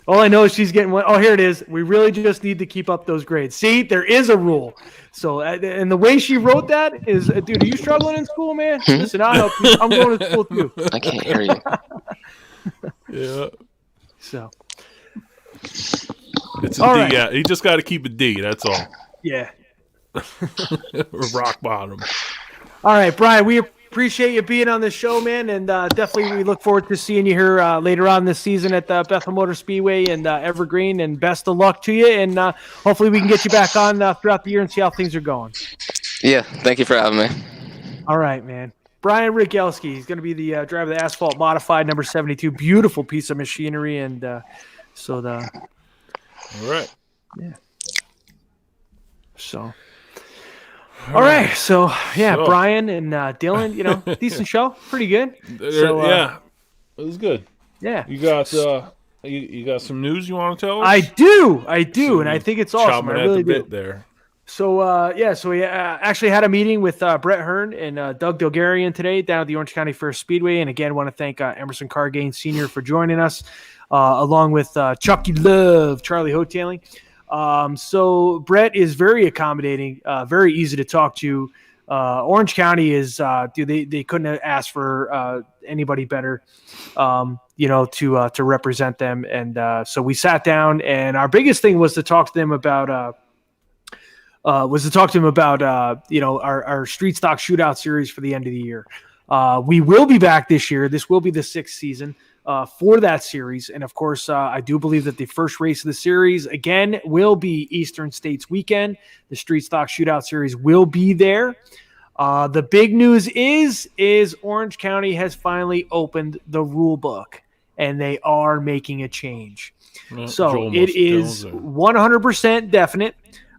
All I know is she's getting one. Oh, here it is. We really just need to keep up those grades. See, there is a rule. So, and the way she wrote that is, dude, are you struggling in school, man? Listen, I'll help you. I'm going to school too. I can't hear you. Yeah. So, It's a D. Right. Yeah, you just got to keep a D. That's all. Yeah. Rock bottom. All right, Brian, we appreciate you being on the show, man, and definitely we look forward to seeing you here later on this season at the Bethel Motor Speedway and Evergreen, and best of luck to you, and hopefully we can get you back on throughout the year and see how things are going. Yeah, thank you for having me. All right, man. Brian Rygielski, he's going to be the driver of the Asphalt Modified number 72. Beautiful piece of machinery, and All right. Yeah. So... All right, so Brian and Dillon, decent show, pretty good. Yeah, it was good. Yeah, you got you got some news you want to tell us? I do, and I think it's awesome. I really do. There. So we actually had a meeting with Brett Hearn and Doug Dilgarian today down at the Orange County Fair Speedway, and again, want to thank Emerson Cargain Sr. for joining us, along with Chucky Love, Charlie Hotailing. So Brett is very accommodating, very easy to talk to. Orange County is, they couldn't have asked for anybody better, to represent them. And so we sat down, and our biggest thing was to talk to them about, our street stock shootout series for the end of the year. We will be back this year. This will be the 6th season. For that series. And of course, I do believe that the first race of the series, again, will be Eastern States weekend. The Street Stock Shootout Series will be there. The big news is Orange County has finally opened the rule book, and they are making a change. So it is 100% definite.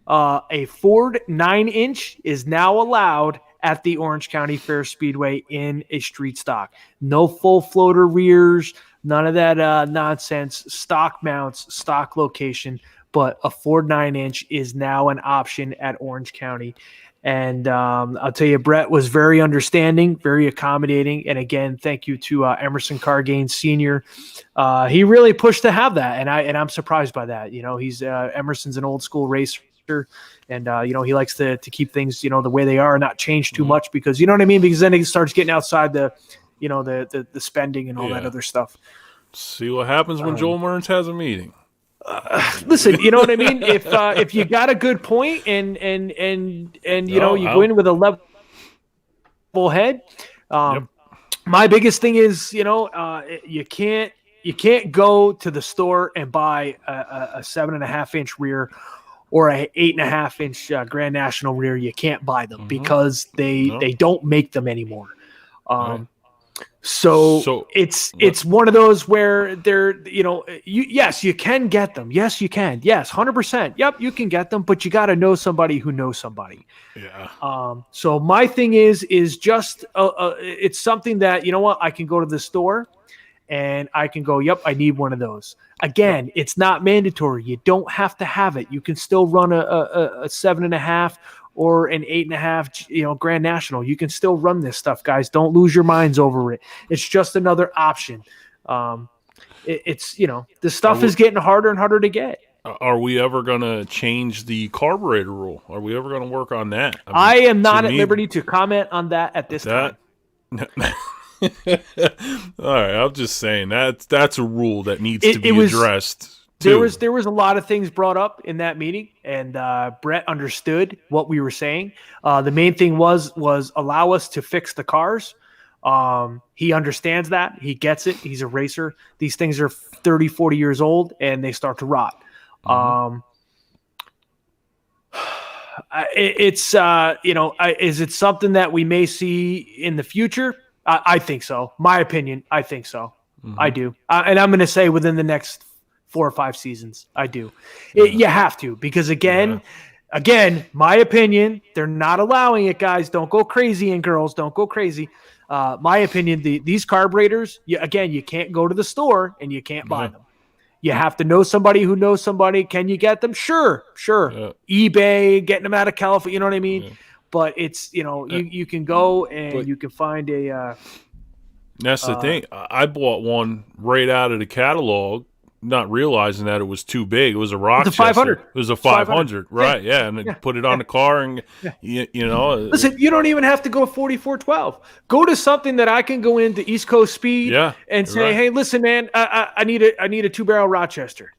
A Ford 9-inch is now allowed at the Orange County Fair Speedway in a street stock. No full floater rears, none of that nonsense, stock mounts, stock location, but a Ford 9-inch is now an option at Orange County. And I'll tell you, Brett was very understanding, very accommodating. And again, thank you to Emerson Cargain Sr. He really pushed to have that, and I'm surprised by that. He's Emerson's an old school racer. And, he likes to keep things, the way they are and not change too much because, you know what I mean? Because then it starts getting outside the spending and all that other stuff. See what happens when Joel Mearns has a meeting. Listen, you know what I mean? If you got a good point and you go in with a level head, my biggest thing is, you can't go to the store and buy a 7.5-inch rear or a 8.5-inch Grand National rear. You can't buy them because they don't make them anymore. So it's one of those where they're, yes, you can get them. Yes, you can. Yes, 100%. Yep, you can get them, but you got to know somebody who knows somebody. Yeah. So my thing is just it's something that, I can go to the store and I can go, yep, I need one of those. Again, it's not mandatory. You don't have to have it. You can still run a 7.5 or an 8.5, Grand National. You can still run this stuff, guys. Don't lose your minds over it. It's just another option. It's the stuff is getting harder and harder to get. Are we ever going to change the carburetor rule? Are we ever going to work on that? I am not at liberty to comment on that at this time. All right, I'm just saying that's a rule that needs to be addressed. There was a lot of things brought up in that meeting, and Brett understood what we were saying. The main thing was allow us to fix the cars. He understands that. He gets it. He's a racer. These things are 30, 40 years old, and they start to rot. Is it something that we may see in the future? I think so. My opinion, I think so. I do. And I'm going to say within the next 4 or 5 seasons, I do. You have to, because again, my opinion, they're not allowing it, guys. Don't go crazy, and girls, don't go crazy. My opinion, these carburetors, you can't go to the store and you can't buy them. You have to know somebody who knows somebody. Can you get them? Sure. Yeah. eBay, getting them out of California, you know what I mean? Yeah. But it's, you can go and you can find a... That's the thing. I bought one right out of the catalog, not realizing that it was too big. It was a Rochester. It's a 500. It was a 500, right? Yeah, and then put it on the car, and you know. Listen, you don't even have to go 4412. Go to something that I can go into East Coast Speed and say, "Hey, listen, man, I need a 2-barrel Rochester."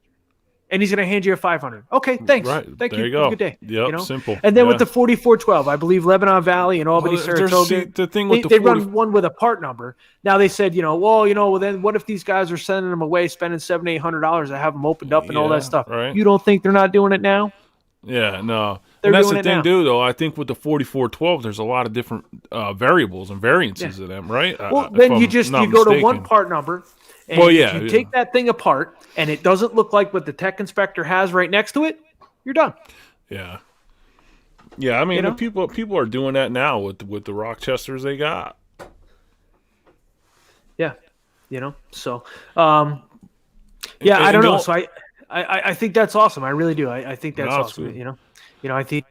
And he's going to hand you a 500. Okay, thanks. Right. Thank there you. Go. Have a good day. Yep, simple. And then with the 4412, I believe Lebanon Valley and Albany, Saratoga, the thing with they run one with a part number. Now they said, well, then what if these guys are sending them away, spending $700-800 to have them opened up and all that stuff? Right. You don't think they're not doing it now? Yeah, no. They're and that's doing the thing, now. dude, though. I think with the 4412, there's a lot of different variables and variances of them, right? Well, then you go to one part number. And if you take that thing apart and it doesn't look like what the tech inspector has right next to it, you're done. Yeah. Yeah, I mean, people are doing that now with the Rochesters they got. Yeah. So I don't know. So I think that's awesome. I really do. I think that's awesome. Good. I think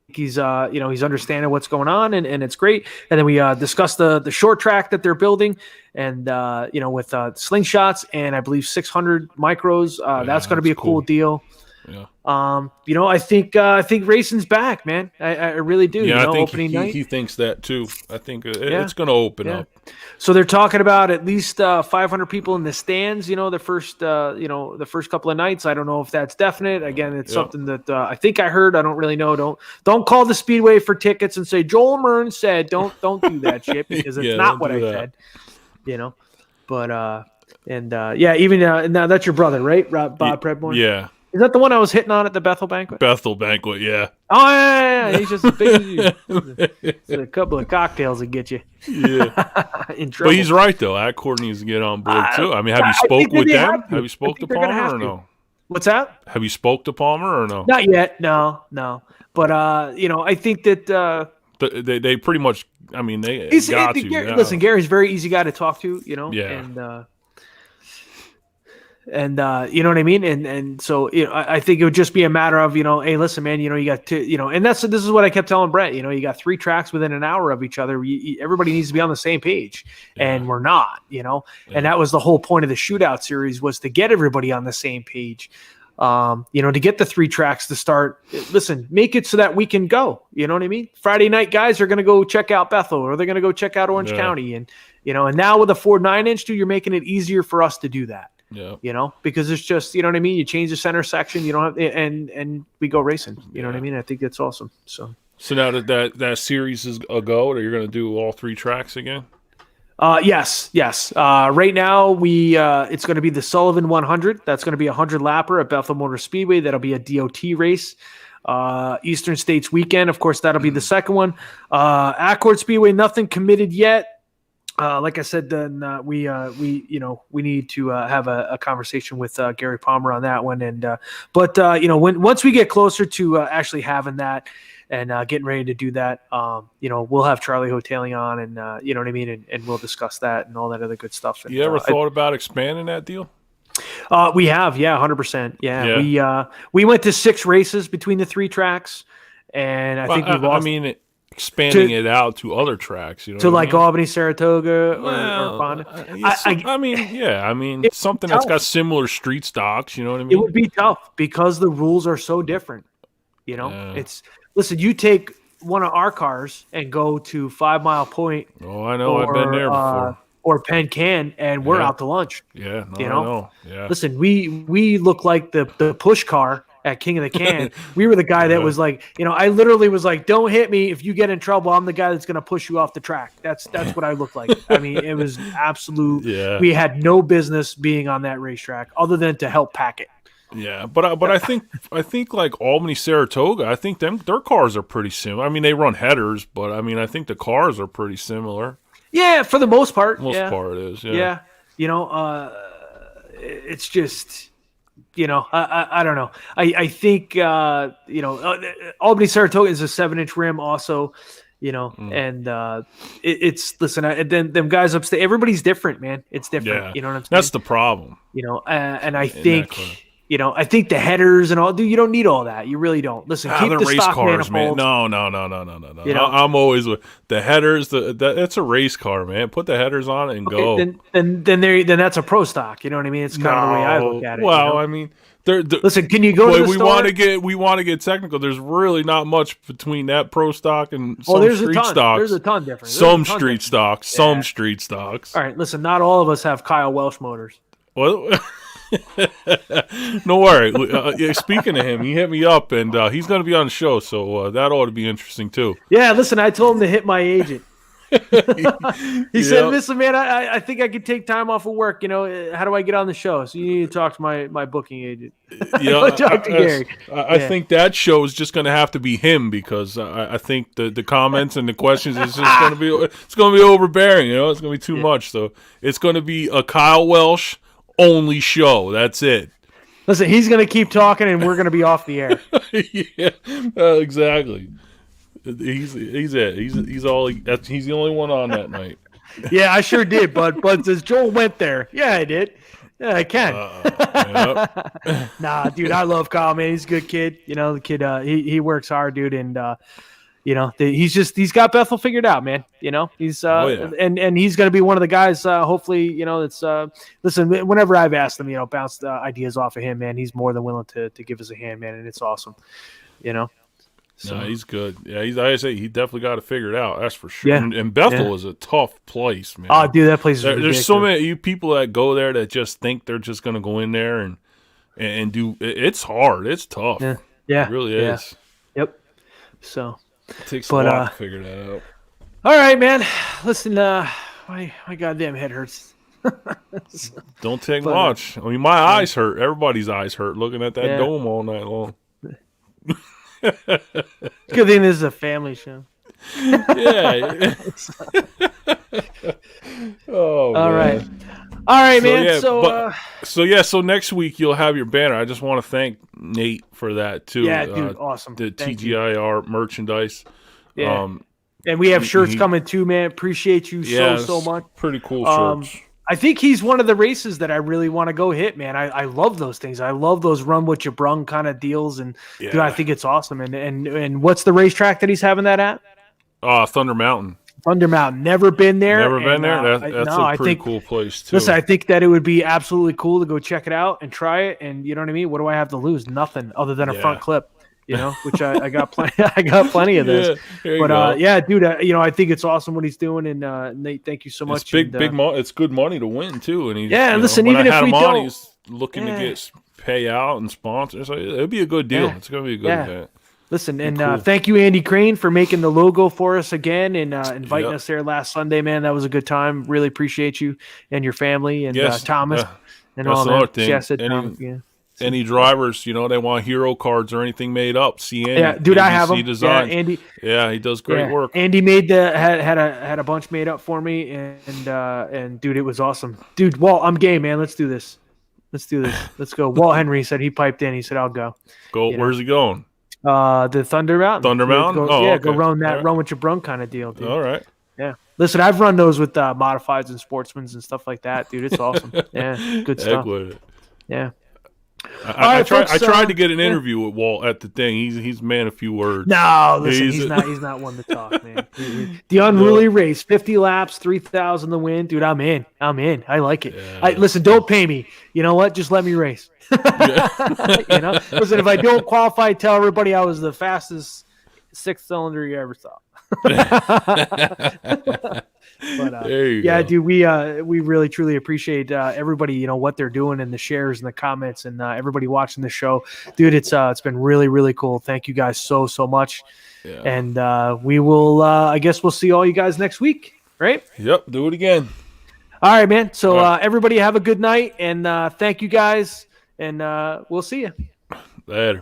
he's he's understanding what's going on, and it's great. And then we discussed the short track that they're building, and with slingshots and I believe 600 micros. That's going to be a cool deal. Yeah. I think racing's back, man. I really do. Yeah, I think opening night. He thinks that too. I think it's going to open up. So they're talking about at least 500 people in the stands. The first couple of nights. I don't know if that's definite. Again, it's something that I think I heard. I don't really know. Don't call the Speedway for tickets and say Joel Mern said. Don't do that shit, because it's not what I said. But even now that's your brother, right, Bob Predmore? Yeah. Is that the one I was hitting on at the Bethel banquet? Bethel banquet, yeah. Oh, yeah. He's just as big as you. It's a couple of cocktails that get you. Yeah. In trouble. But he's right, though. Accord needs to get on board, too. I mean, have you spoke with them? Have you spoke to Palmer or no? What's that? Have you spoke to Palmer or no? Not yet. No. But, I think that... They pretty much... I mean, they got to. Listen, Gary's a very easy guy to talk to, Yeah. And you know what I mean? And so I think it would just be a matter of, hey, listen, man, you got to, and this is what I kept telling Brett, you got 3 tracks within an hour of each other. Everybody needs to be on the same page, and we're not, and that was the whole point of the shootout series, was to get everybody on the same page. To get the 3 tracks to start. Listen, make it so that we can go, you know what I mean? Friday night guys are going to go check out Bethel, or they're going to go check out Orange County. And, and now with a 4.9-inch, dude, you're making it easier for us to do that. Yeah. Because it's just, you know what I mean? You change the center section, you don't have, and we go racing. You know what I mean? I think that's awesome. So now that series is a go, you're going to do all 3 tracks again? Yes. Right now it's going to be the Sullivan 100. That's going to be a 100-lapper at Bethel Motor Speedway. That'll be a DOT race. Eastern States weekend, of course, that'll be the second one. Accord Speedway, nothing committed yet. Like I said, then we need to have a conversation with Gary Palmer on that one. And once we get closer to actually having that and getting ready to do that, we'll have Charlie Hoteling on, and you know what I mean, and we'll discuss that and all that other good stuff. And, you ever thought about expanding that deal? We have, 100%. Yeah. We went to 6 races between the 3 tracks, and I think we lost. Expanding it out to other tracks, to like Albany, Saratoga, or Fonda. Something that's got similar street stocks. You know what I mean? It would be tough because the rules are so different. Listen. You take one of our cars and go to 5 Mile Point. Oh, I know. I've been there before. Or Penn Can, and we're out to lunch. Yeah, I know. Yeah. Listen, we look like the push car at King of the Can. We were the guy that was like, I literally was like, don't hit me. If you get in trouble, I'm the guy that's going to push you off the track. That's what I looked like. I mean, it was absolute. Yeah. We had no business being on that racetrack other than to help pack it. Yeah, but I think like Albany, Saratoga, I think their cars are pretty similar. I mean, they run headers, but I mean, I think the cars are pretty similar. Yeah, for the most part. Most part it is. Yeah. it's just, I don't know. I think, Albany Saratoga is a 7-inch rim also, and it's listen, then them guys upstate, everybody's different, man. It's different. Yeah. You know what I'm saying? That's the problem. And I think, I think the headers and all, dude, you don't need all that. You really don't. Listen, keep the race stock cars, manifold. man. No. I'm always with the headers. That's a race car, man. Put the headers on it and go. Then that's a pro stock. You know what I mean? It's kind of the way I look at it. Well, I mean, listen, can you go to the store? We want to get technical. There's really not much between that pro stock and some street stocks. There's a ton difference. Some street stocks. All right, listen, not all of us have Kyle Welsh motors. Well, no worry. Speaking of him, he hit me up, and he's going to be on the show, so that ought to be interesting too. Yeah, listen, I told him to hit my agent. He said, "Listen, man, I think I could take time off of work. How do I get on the show? So you need to talk to my booking agent." Talk to Gary. I think that show is just going to have to be him because I think the comments and the questions is just going to be overbearing. It's going to be too much. So it's going to be a Kyle Welsh only show. That's it. Listen, he's going to keep talking, and we're going to be off the air. Exactly. He's it. He's the only one on that night. Yeah, I sure did, but since Joel went there, yeah, I did. Yeah, I can. Yep. Nah, dude, I love Kyle, man. He's a good kid. The kid, he works hard, dude, and he's got Bethel figured out, man. He's and he's going to be one of the guys. Hopefully, that's listen. Whenever I've asked him, bounce the ideas off of him, man. He's more than willing to give us a hand, man, and it's awesome. So. No, he's good. Yeah, I say he definitely got to figure it out. That's for sure. Yeah. And Bethel is a tough place, man. Oh, dude, that place is ridiculous. There's so many people that go there that just think they're just going to go in there and do. It's hard. It's tough. Yeah, it really is. Yep. So it takes a lot to figure that out. All right, man. Listen, my goddamn head hurts. Don't take much. I mean, my eyes hurt. Everybody's eyes hurt looking at that dome all night long. Good thing this is a family show. Yeah. Oh, all man. All right, man. Yeah, so next week you'll have your banner. I just want to thank Nate for that too. Yeah, dude, awesome. The TGIR merchandise. Yeah. And we have shirts coming too, man. Appreciate you so much. Pretty cool shirts. I think he's one of the races that I really want to go hit, man. I love those things. I love those run what you brung kind of deals, and dude, I think it's awesome. And what's the racetrack that he's having that at? Thunder Mountain. Thunder Mountain. Never been there. Never been there. That's a pretty cool place too. Listen, I think that it would be absolutely cool to go check it out and try it. And you know what I mean? What do I have to lose? Nothing other than a front clip. Which I got plenty. I got plenty of this. Yeah, dude. I think it's awesome what he's doing, and Nate, thank you so much. It's it's good money to win too, and he's listen, even if we don't, he's looking to get pay out and sponsors. So it'll be a good deal. It's going to be a good event. Listen, and thank you, Andy Crane, for making the logo for us again and inviting us there last Sunday, man. That was a good time. Really appreciate you and your family and Thomas and all that. Thing. Yeah, I said Thomas. Yeah. Any drivers, they want hero cards or anything made up. See Andy. Yeah, dude, I have them. Designs. Yeah, Andy. Yeah, he does great work. Andy made had a bunch made up for me, and dude, it was awesome. Dude, Walt, I'm game, man. Let's do this. Let's go. Walt Henry said he piped in. He said, "I'll go." Where's he going? The Thunder Mountain. Thunder Mountain. Go run that run with your brung kind of deal, dude. All right. Yeah. Listen, I've run those with modifieds and sportsmans and stuff like that, dude. It's awesome. Yeah, good stuff. Yeah. I tried to get an interview with Walt at the thing. He's a man of few words. No, listen, he's not one to talk, man. The unruly race, 50 laps, 3,000 to win, dude. I'm in. I like it. Yeah. Listen, don't pay me. You know what? Just let me race. Listen, if I don't qualify, tell everybody I was the fastest 6-cylinder you ever saw. But dude, we really truly appreciate everybody, what they're doing and the shares and the comments and everybody watching the show, dude. It's been really, really cool. Thank you guys so much. Yeah. And we will I guess we'll see all you guys next week, right? Yep, do it again. All right, man. So everybody have a good night, and thank you guys, and we'll see you later.